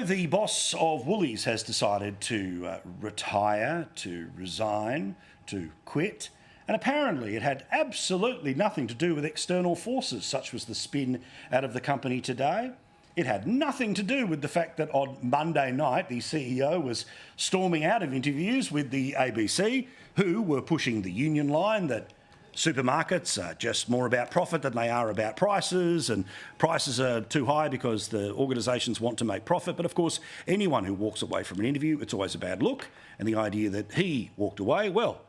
the boss of Woolies has decided to retire, to resign, to quit. And apparently it had absolutely nothing to do with external forces, such was the spin out of the company today. It had nothing to do with the fact that on Monday night the CEO was storming out of interviews with the ABC, who were pushing the union line that supermarkets are just more about profit than they are about prices, and prices are too high because the organisations want to make profit. But of course, anyone who walks away from an interview, it's always a bad look. And the idea that he walked away, well,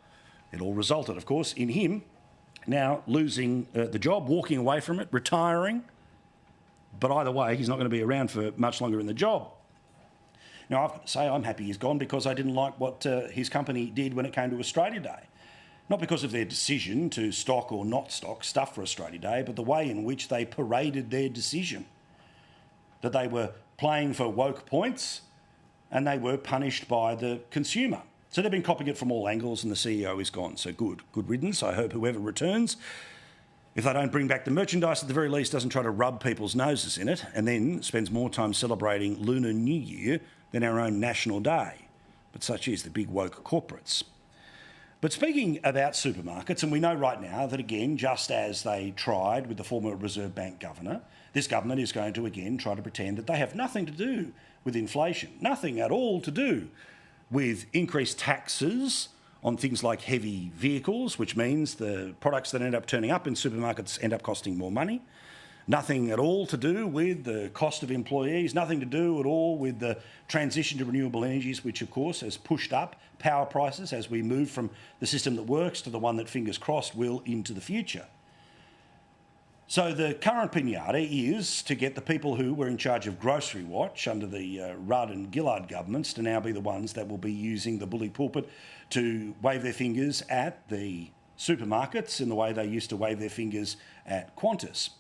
it all resulted, of course, in him now losing the job, walking away from it, retiring. But either way, he's not going to be around for much longer in the job. Now, I've got to say I'm happy he's gone, because I didn't like what his company did when it came to Australia Day. Not because of their decision to stock or not stock stuff for Australia Day, but the way in which they paraded their decision. That they were playing for woke points and they were punished by the consumer. So they've been copying it from all angles, and the CEO is gone. So good riddance. I hope whoever returns, if they don't bring back the merchandise, at the very least doesn't try to rub people's noses in it and then spends more time celebrating Lunar New Year than our own National Day. But such is the big woke corporates. But speaking about supermarkets, and we know right now that, again, just as they tried with the former Reserve Bank governor, this government is going to again try to pretend that they have nothing to do with inflation, nothing at all to do with increased taxes on things like heavy vehicles, which means the products that end up turning up in supermarkets end up costing more money. Nothing at all to do with the cost of employees, nothing to do at all with the transition to renewable energies, which of course has pushed up power prices as we move from the system that works to the one that, fingers crossed, will into the future. So the current pinata is to get the people who were in charge of Grocery Watch under the Rudd and Gillard governments to now be the ones that will be using the bully pulpit to wave their fingers at the supermarkets in the way they used to wave their fingers at Qantas.